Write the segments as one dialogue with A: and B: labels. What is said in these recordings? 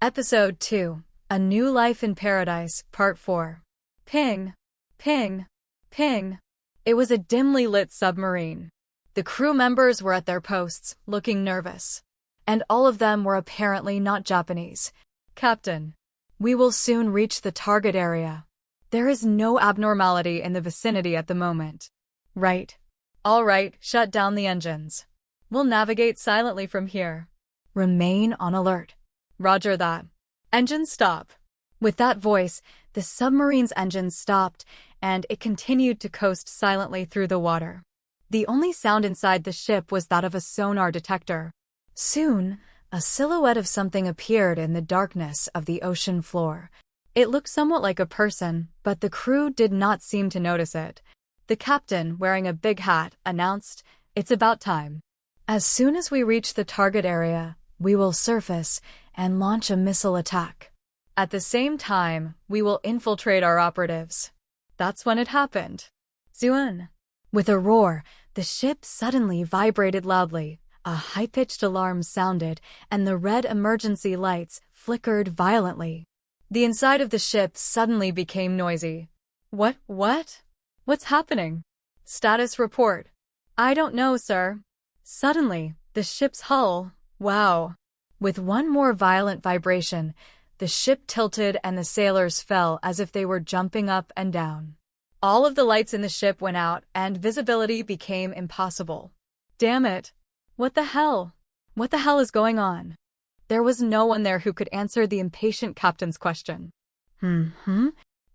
A: Episode 2, A New Life in Paradise, Part 4. Ping, ping, ping. It was a dimly lit submarine. The crew members were at their posts, looking nervous. And all of them were apparently not Japanese. Captain, we will soon reach the target area. There is no abnormality in the vicinity at the moment. Right. All right, shut down the engines. We'll navigate silently from here. Remain on alert. Roger that. Engines stop. With that voice, the submarine's engines stopped, and it continued to coast silently through the water. The only sound inside the ship was that of a sonar detector. Soon, a silhouette of something appeared in the darkness of the ocean floor. It looked somewhat like a person, but the crew did not seem to notice it. The captain, wearing a big hat, announced, "It's about time. As soon as we reach the target area, we will surface and launch a missile attack. At the same time, we will infiltrate our operatives." That's when it happened. Zoon! With a roar, the ship suddenly vibrated loudly. A high-pitched alarm sounded, and the red emergency lights flickered violently. The inside of the ship suddenly became noisy. What? What's happening? Status report. I don't know, sir. Suddenly, the ship's hull, wow. With one more violent vibration, the ship tilted and the sailors fell as if they were jumping up and down. All of the lights in the ship went out and visibility became impossible. Damn it. What the hell? What the hell is going on? There was no one there who could answer the impatient captain's question.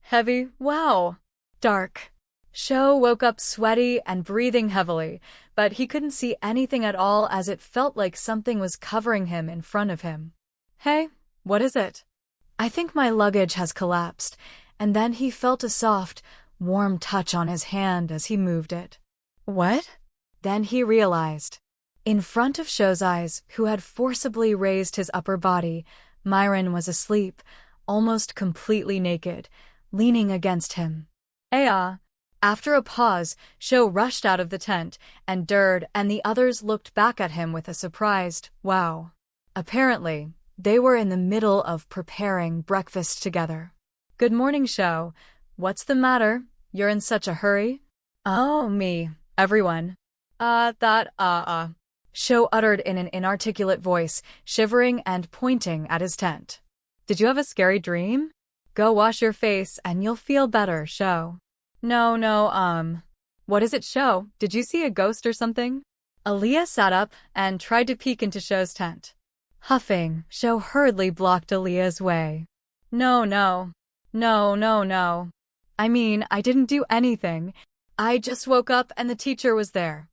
A: Heavy, wow. Dark. Sho woke up sweaty and breathing heavily, but he couldn't see anything at all as it felt like something was covering him in front of him. Hey, what is it? I think my luggage has collapsed, and then he felt a soft, warm touch on his hand as he moved it. What? Then he realized. In front of Sho's eyes, who had forcibly raised his upper body, Myron was asleep, almost completely naked, leaning against him. Aya. After a pause, Sho rushed out of the tent, and Derd and the others looked back at him with a surprised, wow. Apparently, they were in the middle of preparing breakfast together. Good morning, Sho. What's the matter? You're in such a hurry? Oh, me, everyone. Sho uttered in an inarticulate voice, shivering and pointing at his tent. Did you have a scary dream? Go wash your face and you'll feel better, Sho. No, What is it, Sho? Did you see a ghost or something? Aaliyah sat up and tried to peek into Sho's tent. Huffing, Sho hurriedly blocked Aaliyah's way. No. I mean, I didn't do anything. I just woke up and the teacher was there.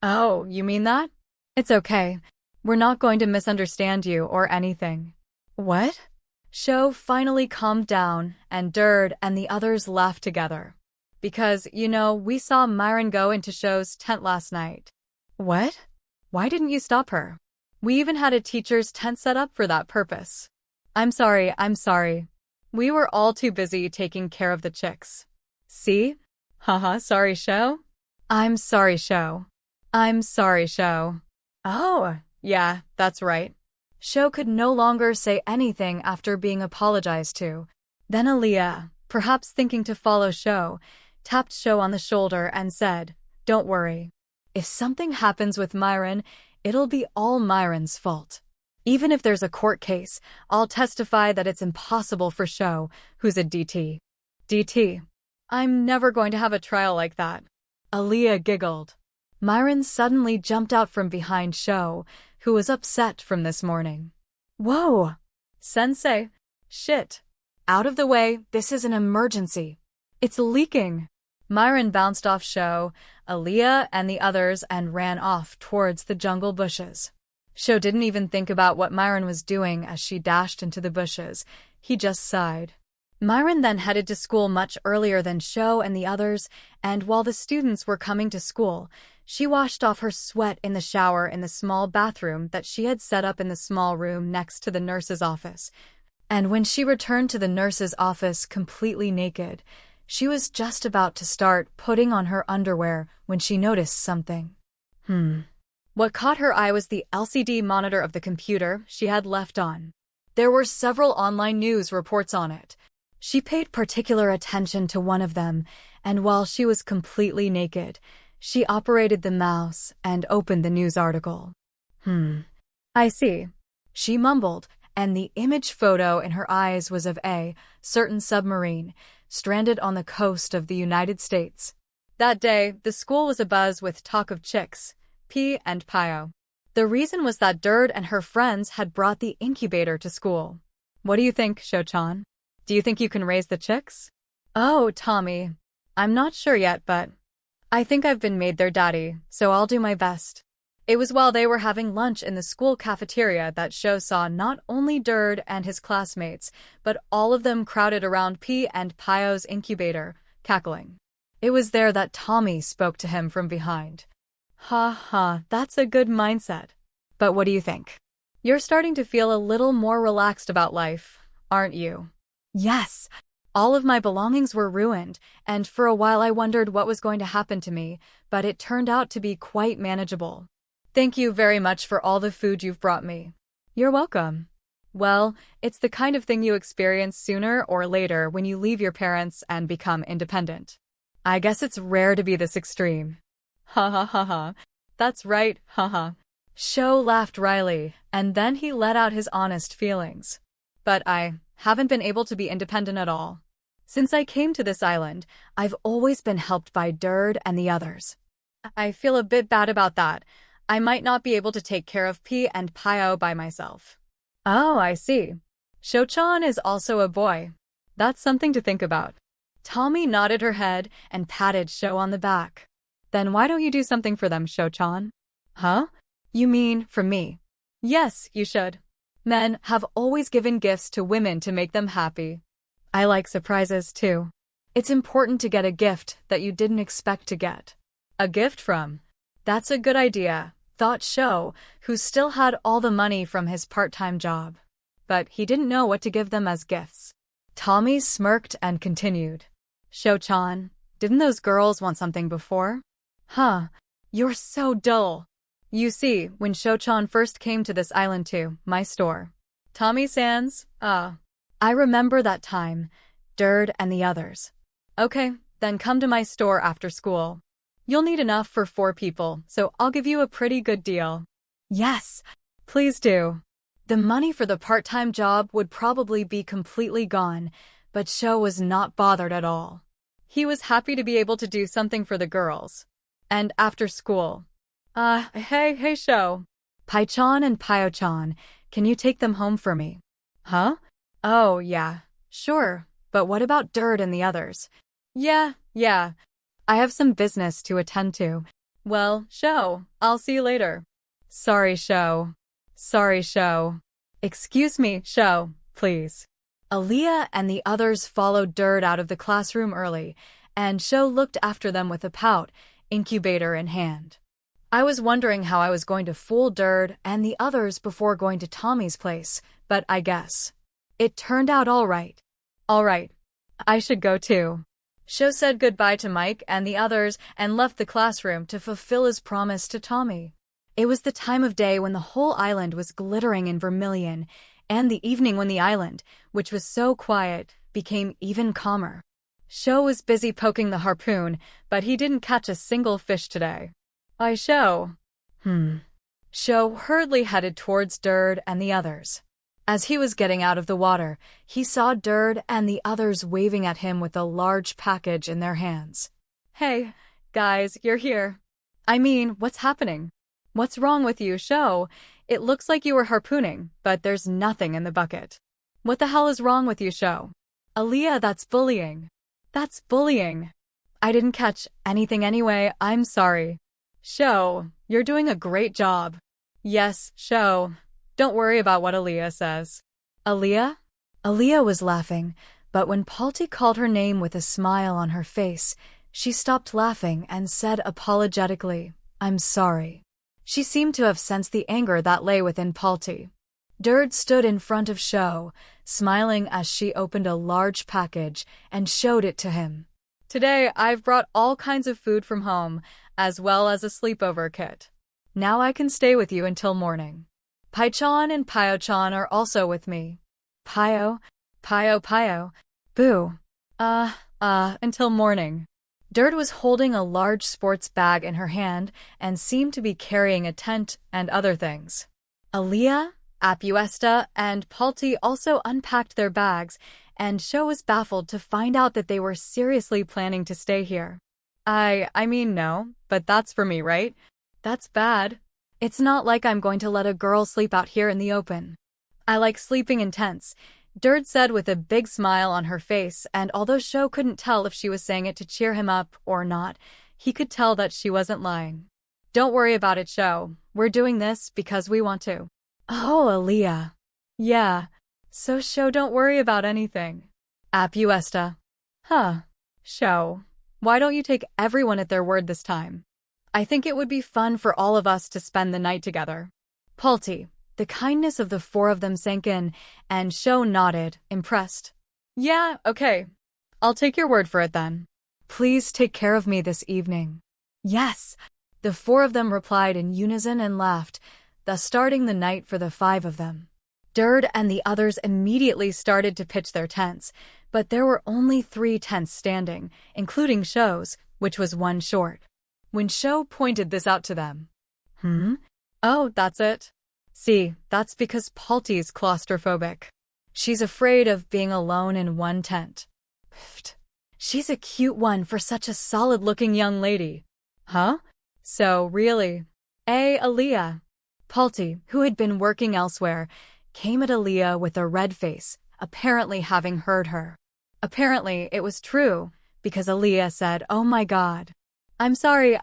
A: Oh, you mean that? It's okay. We're not going to misunderstand you or anything. What? Sho finally calmed down, and Derd and the others laughed together. Because, we saw Myron go into Sho's tent last night. What? Why didn't you stop her? We even had a teacher's tent set up for that purpose. I'm sorry. We were all too busy taking care of the chicks. See? Haha, sorry, Sho? I'm sorry, Sho. Oh, yeah, that's right. Sho could no longer say anything after being apologized to. Then Aaliyah, perhaps thinking to follow Sho, tapped Sho on the shoulder and said, "Don't worry. If something happens with Myron, it'll be all Myron's fault. Even if there's a court case, I'll testify that it's impossible for Sho, who's a DT. DT. I'm never going to have a trial like that." Aaliyah giggled. Myron suddenly jumped out from behind Sho, who was upset from this morning. Whoa! Sensei! Shit! Out of the way, this is an emergency. It's leaking! Myron bounced off Sho, Aaliyah, and the others and ran off towards the jungle bushes. Sho didn't even think about what Myron was doing as she dashed into the bushes. He just sighed. Myron then headed to school much earlier than Sho and the others, and while the students were coming to school, she washed off her sweat in the shower in the small bathroom that she had set up in the small room next to the nurse's office. And when she returned to the nurse's office completely naked, she was just about to start putting on her underwear when she noticed something. What caught her eye was the LCD monitor of the computer she had left on. There were several online news reports on it. She paid particular attention to one of them, and while she was completely naked, she operated the mouse and opened the news article. I see. She mumbled, and the image photo in her eyes was of a certain submarine, stranded on the coast of the United States. That day, the school was abuzz with talk of chicks, P and Pio. The reason was that Dird and her friends had brought the incubator to school. What do you think, Sho-chan? Do you think you can raise the chicks? Oh, Tommy. I'm not sure yet, but I think I've been made their daddy, so I'll do my best. It was while they were having lunch in the school cafeteria that Sho saw not only Dird and his classmates, but all of them crowded around P and Pio's incubator, cackling. It was there that Tommy spoke to him from behind. Ha ha, that's a good mindset. But what do you think? You're starting to feel a little more relaxed about life, aren't you? Yes. All of my belongings were ruined, and for a while I wondered what was going to happen to me, but it turned out to be quite manageable. Thank you very much for all the food you've brought me. You're welcome. Well, it's the kind of thing you experience sooner or later when you leave your parents and become independent. I guess it's rare to be this extreme. Ha ha ha ha. That's right, ha ha. Sho laughed wryly, and then he let out his honest feelings. But I haven't been able to be independent at all. Since I came to this island, I've always been helped by Dird and the others. I feel a bit bad about that. I might not be able to take care of P and Pio by myself. Oh, I see. Sho-chan is also a boy. That's something to think about. Tommy nodded her head and patted Sho on the back. Then why don't you do something for them, Sho-chan? Huh? You mean for me? Yes, you should. Men have always given gifts to women to make them happy. I like surprises, too. It's important to get a gift that you didn't expect to get. A gift from? That's a good idea, thought Sho, who still had all the money from his part-time job. But he didn't know what to give them as gifts. Tommy smirked and continued. Sho-chan, didn't those girls want something before? Huh, you're so dull. You see, when Sho-chan first came to this island too, my store. Tommy-sans, I remember that time, Dird and the others. Okay, then come to my store after school. You'll need enough for 4 people, so I'll give you a pretty good deal. Yes, please do. The money for the part-time job would probably be completely gone, but Sho was not bothered at all. He was happy to be able to do something for the girls. And after school. Hey Sho. Pai-chan and Pio-chan, can you take them home for me? Huh? Oh, yeah, sure, but what about Dird and the others? Yeah. I have some business to attend to. Well, Sho, I'll see you later. Sorry, Sho. Excuse me, Sho, please. Aaliyah and the others followed Dird out of the classroom early, and Sho looked after them with a pout, incubator in hand. I was wondering how I was going to fool Dird and the others before going to Tommy's place, but I guess it turned out all right. All right, I should go too. Sho said goodbye to Mike and the others and left the classroom to fulfill his promise to Tommy. It was the time of day when the whole island was glittering in vermilion, and the evening when the island, which was so quiet, became even calmer. Sho was busy poking the harpoon, but he didn't catch a single fish today. Sho. Sho hurriedly headed towards Dird and the others. As he was getting out of the water, he saw Dird and the others waving at him with a large package in their hands. Hey, guys, you're here. I mean, what's happening? What's wrong with you, Sho? It looks like you were harpooning, but there's nothing in the bucket. What the hell is wrong with you, Sho? Aaliyah, that's bullying. That's bullying. I didn't catch anything anyway, I'm sorry. Sho, you're doing a great job. Yes, Sho. Don't worry about what Aaliyah says. Aaliyah? Aaliyah was laughing, but when Palti called her name with a smile on her face, she stopped laughing and said apologetically, I'm sorry. She seemed to have sensed the anger that lay within Palti. Dird stood in front of Sho, smiling as she opened a large package and showed it to him. Today, I've brought all kinds of food from home, as well as a sleepover kit. Now I can stay with you until morning. Pai-chan and Pio-chan are also with me. Pio, Pio, boo. Until morning. Dirt was holding a large sports bag in her hand and seemed to be carrying a tent and other things. Aaliyah, Apuesta, and Palti also unpacked their bags, and Sho was baffled to find out that they were seriously planning to stay here. I mean, no, but that's for me, right? That's bad. It's not like I'm going to let a girl sleep out here in the open. I like sleeping in tents, Dirt said with a big smile on her face, and although Sho couldn't tell if she was saying it to cheer him up or not, he could tell that she wasn't lying. Don't worry about it, Sho. We're doing this because we want to. Oh, Aaliyah. Yeah. So Sho, don't worry about anything. Apuesta. Huh. Sho. Why don't you take everyone at their word this time? I think it would be fun for all of us to spend the night together. Palti. The kindness of the four of them sank in, and Sho nodded, impressed. Yeah, okay. I'll take your word for it then. Please take care of me this evening. Yes. The four of them replied in unison and laughed, thus starting the night for the five of them. Dirt and the others immediately started to pitch their tents, but there were only 3 tents standing, including Sho's, which was one short. When Sho pointed this out to them. Oh, that's it. See, that's because Palti's claustrophobic. She's afraid of being alone in one tent. Pfft. She's a cute one for such a solid-looking young lady. Huh? So, really? Aaliyah. Palti, who had been working elsewhere, came at Aaliyah with a red face, apparently having heard her. Apparently, it was true, because Aaliyah said, "Oh my God. I'm sorry.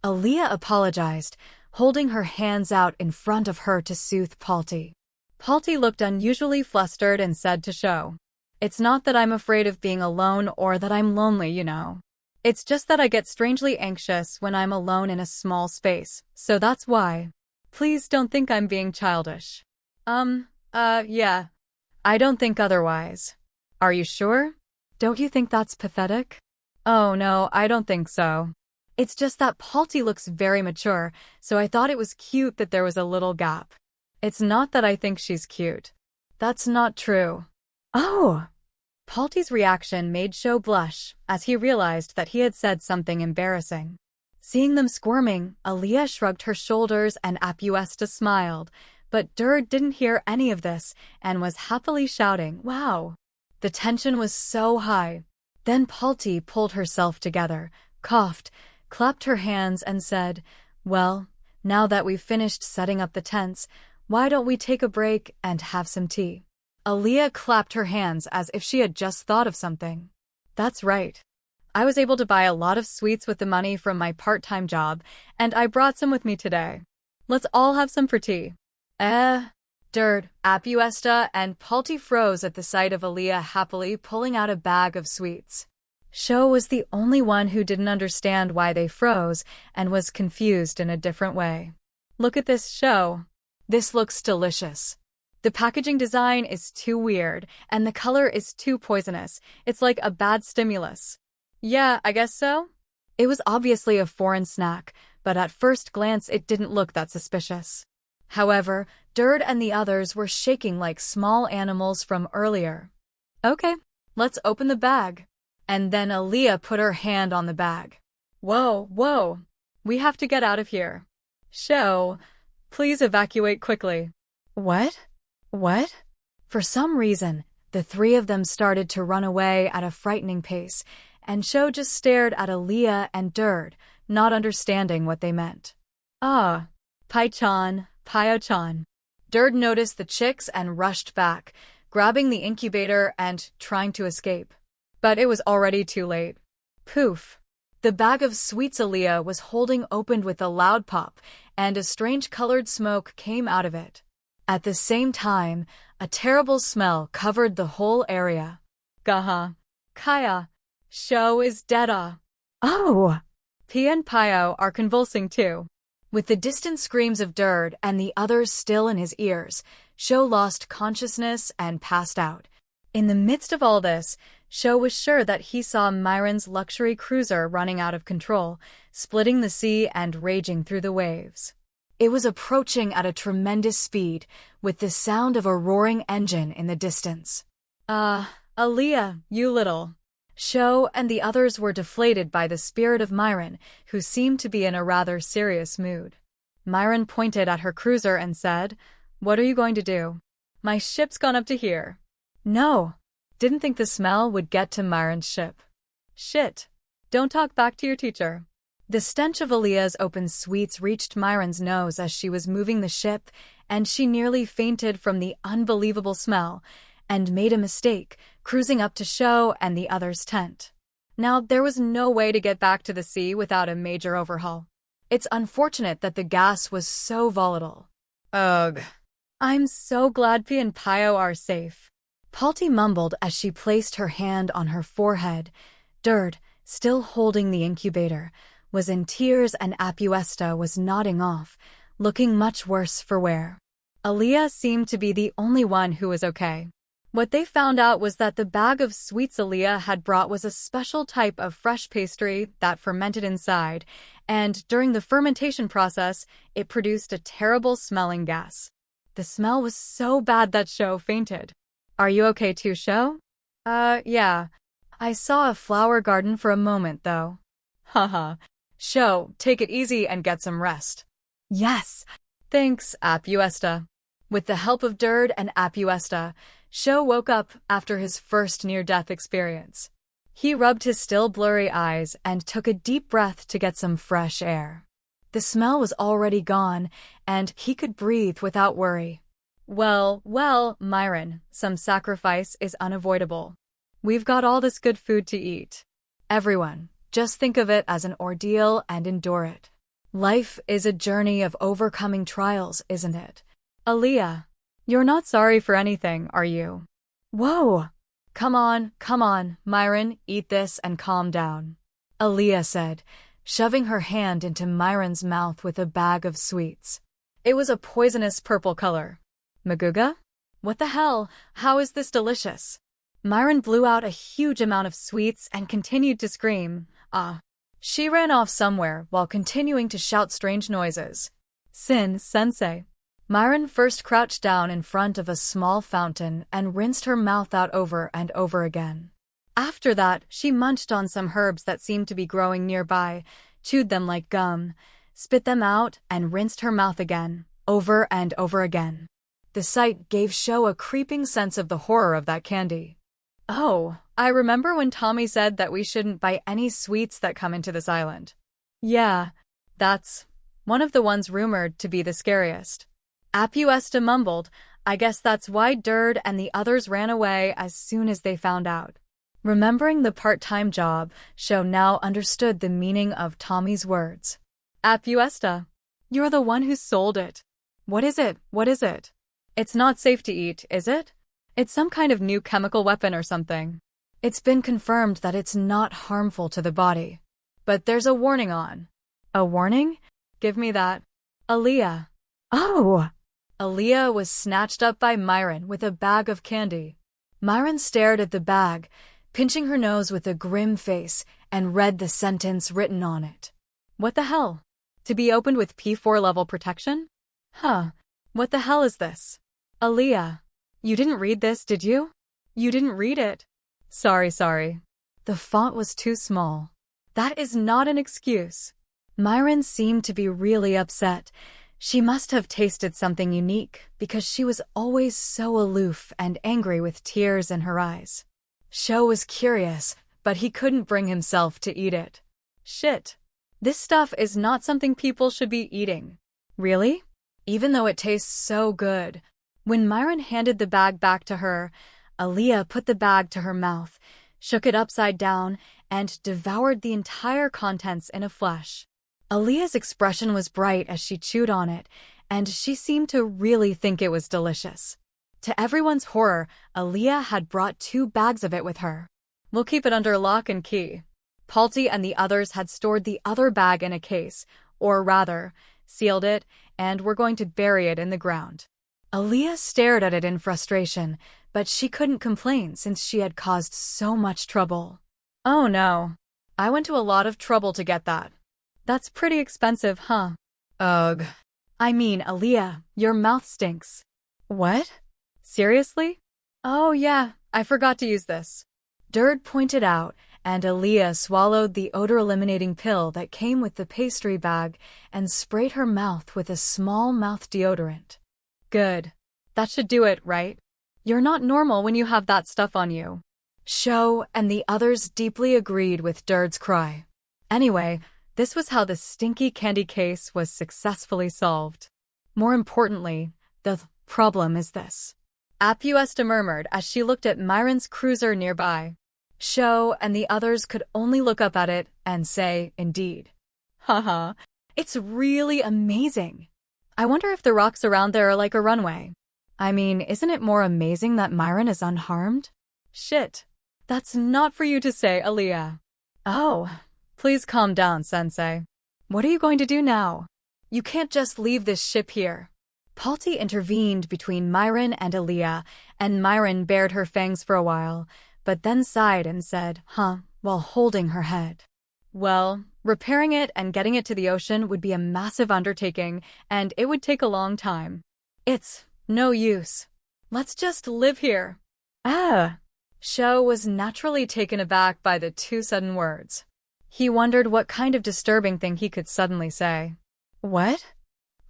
A: Aaliyah apologized, holding her hands out in front of her to soothe Palti. Palti looked unusually flustered and said to Sho, "It's not that I'm afraid of being alone or that I'm lonely, you know. It's just that I get strangely anxious when I'm alone in a small space, so that's why. Please don't think I'm being childish." Yeah. I don't think otherwise. Are you sure? Don't you think that's pathetic? Oh no, I don't think so. It's just that Palti looks very mature, so I thought it was cute that there was a little gap. It's not that I think she's cute. That's not true. Oh! Palti's reaction made Sho blush, as he realized that he had said something embarrassing. Seeing them squirming, Aaliyah shrugged her shoulders and Apuesta smiled, but Dirt didn't hear any of this and was happily shouting, "Wow!" The tension was so high. Then Palti pulled herself together, coughed, clapped her hands and said, "Well, now that we've finished setting up the tents, why don't we take a break and have some tea?" Aaliyah clapped her hands as if she had just thought of something. That's right. I was able to buy a lot of sweets with the money from my part-time job, and I brought some with me today. Let's all have some for tea. Dirt, Apuesta, and Palti froze at the sight of Aaliyah happily pulling out a bag of sweets. Sho was the only one who didn't understand why they froze and was confused in a different way. Look at this, Sho. This looks delicious. The packaging design is too weird, and the color is too poisonous. It's like a bad stimulus. Yeah, I guess so. It was obviously a foreign snack, but at first glance it didn't look that suspicious. However, Dirt and the others were shaking like small animals from earlier. Okay, let's open the bag. And then Aaliyah put her hand on the bag. Whoa. We have to get out of here. Sho, please evacuate quickly. What? For some reason, the 3 of them started to run away at a frightening pace, and Sho just stared at Aaliyah and Dirt, not understanding what they meant. Pio-chan. Dirt noticed the chicks and rushed back, grabbing the incubator and trying to escape. But it was already too late. Poof. The bag of sweets Aaliyah was holding opened with a loud pop, and a strange colored smoke came out of it. At the same time, a terrible smell covered the whole area. Gaha. Kaya. Sho is dead. Oh! P and Pio are convulsing too. With the distant screams of Dirt and the others still in his ears, Sho lost consciousness and passed out. In the midst of all this, Sho was sure that he saw Myron's luxury cruiser running out of control, splitting the sea and raging through the waves. It was approaching at a tremendous speed, with the sound of a roaring engine in the distance. Aaliyah, you little. Sho and the others were deflated by the spirit of Myron, who seemed to be in a rather serious mood. Myron pointed at her cruiser and said, "What are you going to do?" "My ship's gone up to here." "No. Didn't think the smell would get to Myron's ship." "Shit. Don't talk back to your teacher." The stench of Aaliyah's open sweets reached Myron's nose as she was moving the ship, and she nearly fainted from the unbelievable smell, and made a mistake, cruising up to Sho and the others' tent. Now, there was no way to get back to the sea without a major overhaul. It's unfortunate that the gas was so volatile. Ugh. I'm so glad P and Pio are safe. Palti mumbled as she placed her hand on her forehead. Dird, still holding the incubator, was in tears and Apuesta was nodding off, looking much worse for wear. Aaliyah seemed to be the only one who was okay. What they found out was that the bag of sweets Aaliyah had brought was a special type of fresh pastry that fermented inside, and during the fermentation process, it produced a terrible smelling gas. The smell was so bad that Sho fainted. "Are you okay too, Sho?" Yeah. I saw a flower garden for a moment, though." "Haha. Sho, take it easy and get some rest." "Yes. Thanks, Apuesta." With the help of Dird and Apuesta, Sho woke up after his first near-death experience. He rubbed his still blurry eyes and took a deep breath to get some fresh air. The smell was already gone, and he could breathe without worry. Well, Myron, some sacrifice is unavoidable. We've got all this good food to eat. Everyone, just think of it as an ordeal and endure it. Life is a journey of overcoming trials, isn't it? Aaliyah, you're not sorry for anything, are you? Whoa! Come on, Myron, eat this and calm down. Aaliyah said, shoving her hand into Myron's mouth with a bag of sweets. It was a poisonous purple color. Maguga? What the hell? How is this delicious? Myron blew out a huge amount of sweets and continued to scream. She ran off somewhere while continuing to shout strange noises. Sensei. Myron first crouched down in front of a small fountain and rinsed her mouth out over and over again. After that, she munched on some herbs that seemed to be growing nearby, chewed them like gum, spit them out, and rinsed her mouth again, over and over again. The sight gave Sho a creeping sense of the horror of that candy. Oh, I remember when Tommy said that we shouldn't buy any sweets that come into this island. Yeah, that's one of the ones rumored to be the scariest. Apuesta mumbled, I guess that's why Dird and the others ran away as soon as they found out. Remembering the part-time job, Sho now understood the meaning of Tommy's words. Apuesta, you're the one who sold it. What is it? It's not safe to eat, is it? It's some kind of new chemical weapon or something. It's been confirmed that it's not harmful to the body. But there's a warning on. A warning? Give me that. Aaliyah. Oh! Aaliyah was snatched up by Myron with a bag of candy. Myron stared at the bag, pinching her nose with a grim face, and read the sentence written on it. What the hell? To be opened with P4 level protection? Huh. What the hell is this? Aaliyah. You didn't read this, did you? You didn't read it. Sorry. The font was too small. That is not an excuse. Myron seemed to be really upset. She must have tasted something unique because she was always so aloof and angry with tears in her eyes. Sho was curious, but he couldn't bring himself to eat it. Shit. This stuff is not something people should be eating. Really? Even though it tastes so good. When Myron handed the bag back to her, Aaliyah put the bag to her mouth, shook it upside down, and devoured the entire contents in a flash. Aaliyah's expression was bright as she chewed on it, and she seemed to really think it was delicious. To everyone's horror, Aaliyah had brought 2 bags of it with her. We'll keep it under lock and key. Palti and the others had stored the other bag in a case, or rather, sealed it, and were going to bury it in the ground. Aaliyah stared at it in frustration, but she couldn't complain since she had caused so much trouble. Oh no. I went to a lot of trouble to get that. That's pretty expensive, huh? Ugh. I mean, Aaliyah, your mouth stinks. What? Seriously? Oh yeah, I forgot to use this. Dird pointed out, and Aaliyah swallowed the odor-eliminating pill that came with the pastry bag and sprayed her mouth with a small mouth deodorant. Good. That should do it, right? You're not normal when you have that stuff on you. Sho and the others deeply agreed with Dird's cry. Anyway, this was how the stinky candy case was successfully solved. More importantly, the problem is this. Apuesta murmured as she looked at Myron's cruiser nearby. Sho and the others could only look up at it and say, indeed. Haha, it's really amazing. I wonder if the rocks around there are like a runway. I mean, isn't it more amazing that Myron is unharmed? Shit. That's not for you to say, Aaliyah. Oh, please calm down, Sensei. What are you going to do now? You can't just leave this ship here. Palti intervened between Myron and Aaliyah, and Myron bared her fangs for a while, but then sighed and said, while holding her head. Well, repairing it and getting it to the ocean would be a massive undertaking, and it would take a long time. It's no use. Let's just live here. Sho was naturally taken aback by the two sudden words. He wondered what kind of disturbing thing he could suddenly say. What?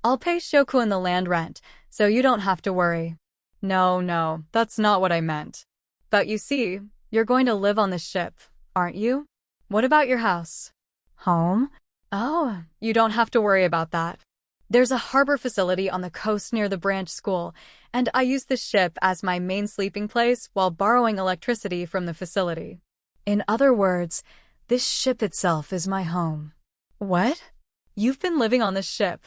A: I'll pay Shokun the land rent, so you don't have to worry. No, that's not what I meant. But you see, you're going to live on this ship, aren't you? What about your house? Home? Oh, you don't have to worry about that. There's a harbor facility on the coast near the branch school, and I use this ship as my main sleeping place while borrowing electricity from the facility. In other words, this ship itself is my home. What? You've been living on this ship?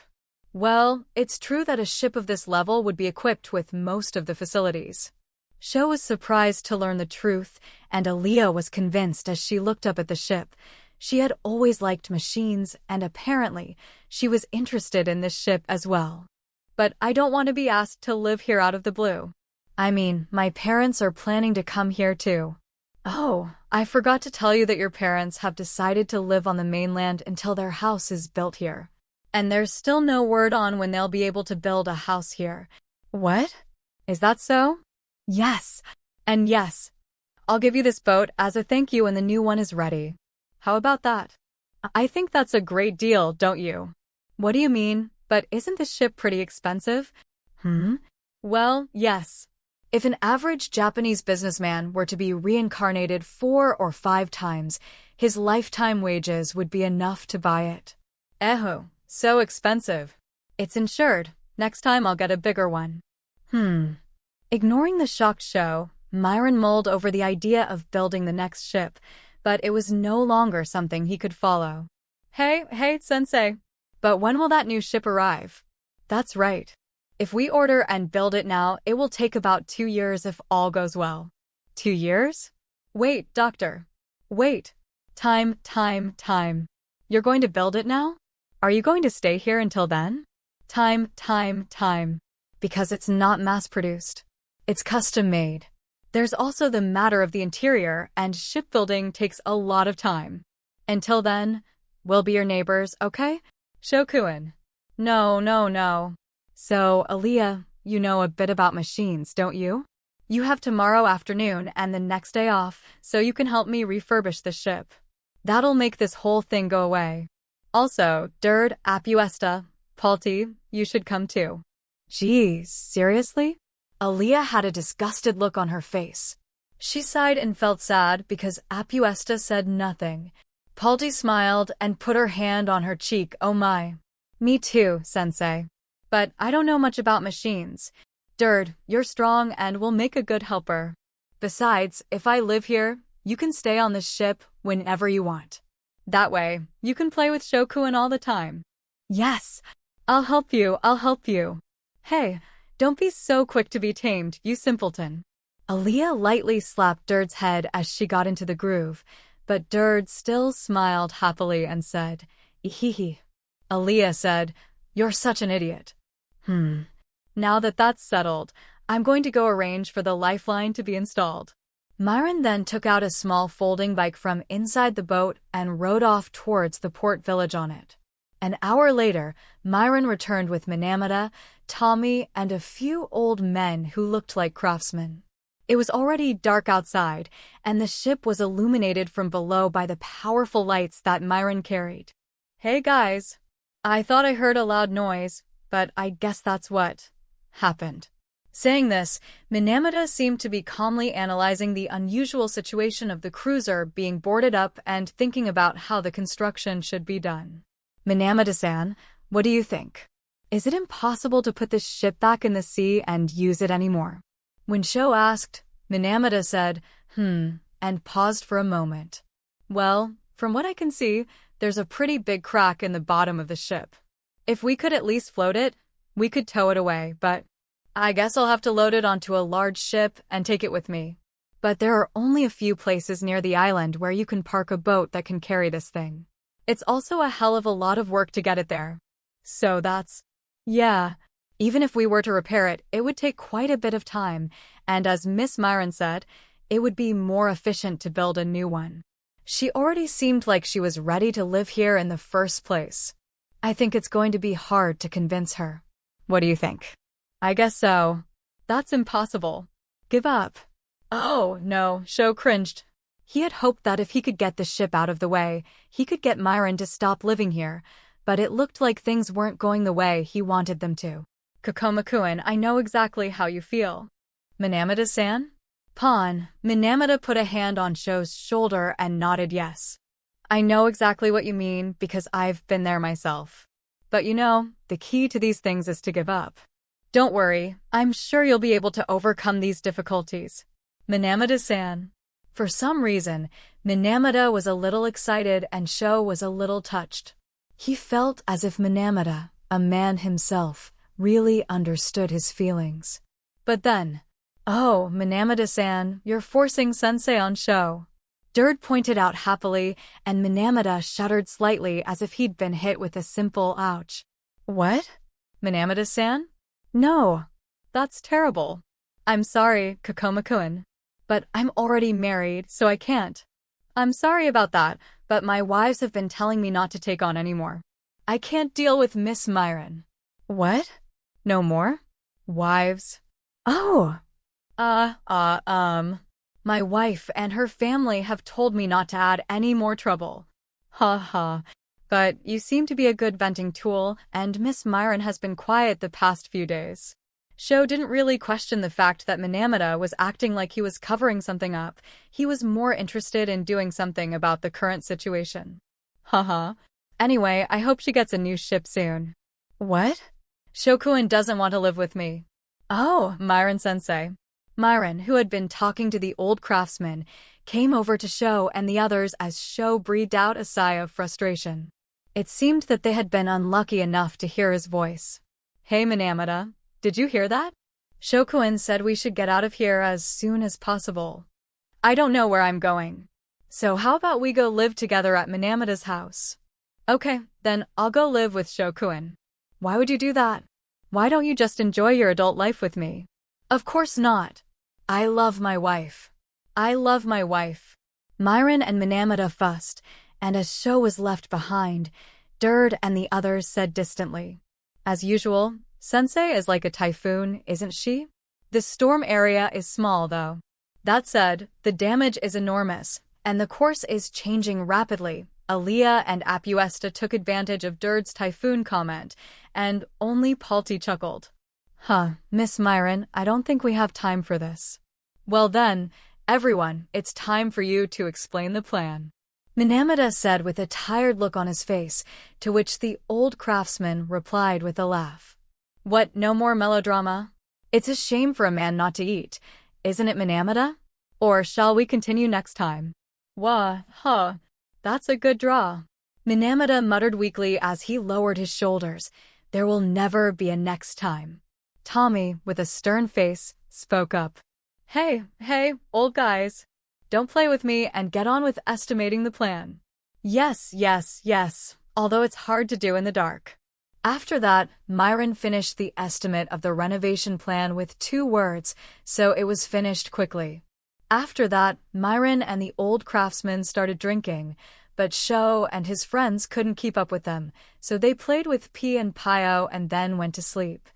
A: Well, it's true that a ship of this level would be equipped with most of the facilities. Sho was surprised to learn the truth, and Aaliyah was convinced as she looked up at the ship. She had always liked machines, and apparently, she was interested in this ship as well. But I don't want to be asked to live here out of the blue. I mean, my parents are planning to come here too. Oh, I forgot to tell you that your parents have decided to live on the mainland until their house is built here. And there's still no word on when they'll be able to build a house here. What? Is that so? Yes. And yes. I'll give you this boat as a thank you when the new one is ready. How about that? I think that's a great deal, don't you? What do you mean? But isn't this ship pretty expensive? Well, yes. If an average Japanese businessman were to be reincarnated 4 or 5 times, his lifetime wages would be enough to buy it. So expensive. It's insured. Next time I'll get a bigger one. Ignoring the shocked Sho, Myron mulled over the idea of building the next ship, but it was no longer something he could follow. Hey, Sensei. But when will that new ship arrive? That's right. If we order and build it now, it will take about 2 years if all goes well. 2 years? Wait, Doctor. Wait. Time. You're going to build it now? Are you going to stay here until then? Time. Because it's not mass-produced. It's custom-made. There's also the matter of the interior, and shipbuilding takes a lot of time. Until then, we'll be your neighbors, okay? Shokun. No. So, Aaliyah, you know a bit about machines, don't you? You have tomorrow afternoon and the next day off, so you can help me refurbish the ship. That'll make this whole thing go away. Also, Dird, Apuesta, Palti, you should come too. Geez, seriously? Aaliyah had a disgusted look on her face. She sighed and felt sad because Apuesta said nothing. Palti smiled and put her hand on her cheek. Oh my. Me too, Sensei. But I don't know much about machines. Dird, you're strong and will make a good helper. Besides, if I live here, you can stay on this ship whenever you want. That way, you can play with Shokun all the time. Yes, I'll help you. Hey, don't be so quick to be tamed, you simpleton. Aaliyah lightly slapped Dird's head as she got into the groove, but Dird still smiled happily and said, "Ehehe." Aaliyah said, "You're such an idiot." Now that that's settled, I'm going to go arrange for the lifeline to be installed. Myron then took out a small folding bike from inside the boat and rode off towards the port village on it. An hour later, Myron returned with Minamata, Tommy, and a few old men who looked like craftsmen. It was already dark outside, and the ship was illuminated from below by the powerful lights that Myron carried. "Hey guys, I thought I heard a loud noise, but I guess that's what happened." Saying this, Minamata seemed to be calmly analyzing the unusual situation of the cruiser being boarded up and thinking about how the construction should be done. "Minamata-san, what do you think? Is it impossible to put this ship back in the sea and use it anymore?" When Sho asked, Minamata said, and paused for a moment. "Well, from what I can see, there's a pretty big crack in the bottom of the ship. If we could at least float it, we could tow it away, but I guess I'll have to load it onto a large ship and take it with me. But there are only a few places near the island where you can park a boat that can carry this thing. It's also a hell of a lot of work to get it there. So yeah. Even if we were to repair it, it would take quite a bit of time, and as Miss Myron said, it would be more efficient to build a new one. She already seemed like she was ready to live here in the first place. I think it's going to be hard to convince her. What do you think?" "I guess so. That's impossible. Give up." "Oh, no," Sho cringed. He had hoped that if he could get the ship out of the way, he could get Myron to stop living here, but it looked like things weren't going the way he wanted them to. "Kokomo-kun, I know exactly how you feel." "Minamata-san?" Minamata put a hand on Sho's shoulder and nodded yes. "I know exactly what you mean because I've been there myself. But you know, the key to these things is to give up. Don't worry, I'm sure you'll be able to overcome these difficulties." "Minamata-san." For some reason, Minamata was a little excited and Sho was a little touched. He felt as if Minamata, a man himself, really understood his feelings. But then, "Oh, Minamata-san, you're forcing sensei on Sho." Dird pointed out happily, and Minamata shuddered slightly as if he'd been hit with a simple ouch. "What? Minamata-san? No. That's terrible. I'm sorry, Kokomo-kun. But I'm already married, so I can't. I'm sorry about that, but my wives have been telling me not to take on anymore. I can't deal with Miss Myron." "What? No more? Wives?" "Oh. My wife and her family have told me not to add any more trouble." "Ha ha. But you seem to be a good venting tool, and Miss Myron has been quiet the past few days." Sho didn't really question the fact that Minamata was acting like he was covering something up. He was more interested in doing something about the current situation. Haha. "Anyway, I hope she gets a new ship soon." "What?" "Shokuen doesn't want to live with me." "Oh, Myron-sensei." Myron, who had been talking to the old craftsman, came over to Sho and the others as Sho breathed out a sigh of frustration. It seemed that they had been unlucky enough to hear his voice. "Hey Minamata, did you hear that? Shokuen said we should get out of here as soon as possible. I don't know where I'm going. So how about we go live together at Minamata's house?" "Okay, then I'll go live with Shokuen." "Why would you do that? Why don't you just enjoy your adult life with me?" "Of course not. I love my wife. I love my wife." Myron and Minamata fussed, and as Sho was left behind, Dird and the others said distantly, "As usual, Sensei is like a typhoon, isn't she? The storm area is small, though. That said, the damage is enormous, and the course is changing rapidly." Aaliyah and Apuesta took advantage of Dird's typhoon comment, and only Palti chuckled. Miss Myron, I don't think we have time for this." "Well then, everyone, it's time for you to explain the plan," Minamata said with a tired look on his face, to which the old craftsman replied with a laugh. "What, no more melodrama? It's a shame for a man not to eat, isn't it, Minamata? Or shall we continue next time?" That's a good draw." Minamata muttered weakly as he lowered his shoulders. There will never be a next time. Tommy, with a stern face, spoke up. Hey, old guys. Don't play with me and get on with estimating the plan." Yes, although it's hard to do in the dark." After that, Myron finished the estimate of the renovation plan with 2 words, so it was finished quickly. After that, Myron and the old craftsman started drinking, but Sho and his friends couldn't keep up with them, so they played with P and Pio and then went to sleep.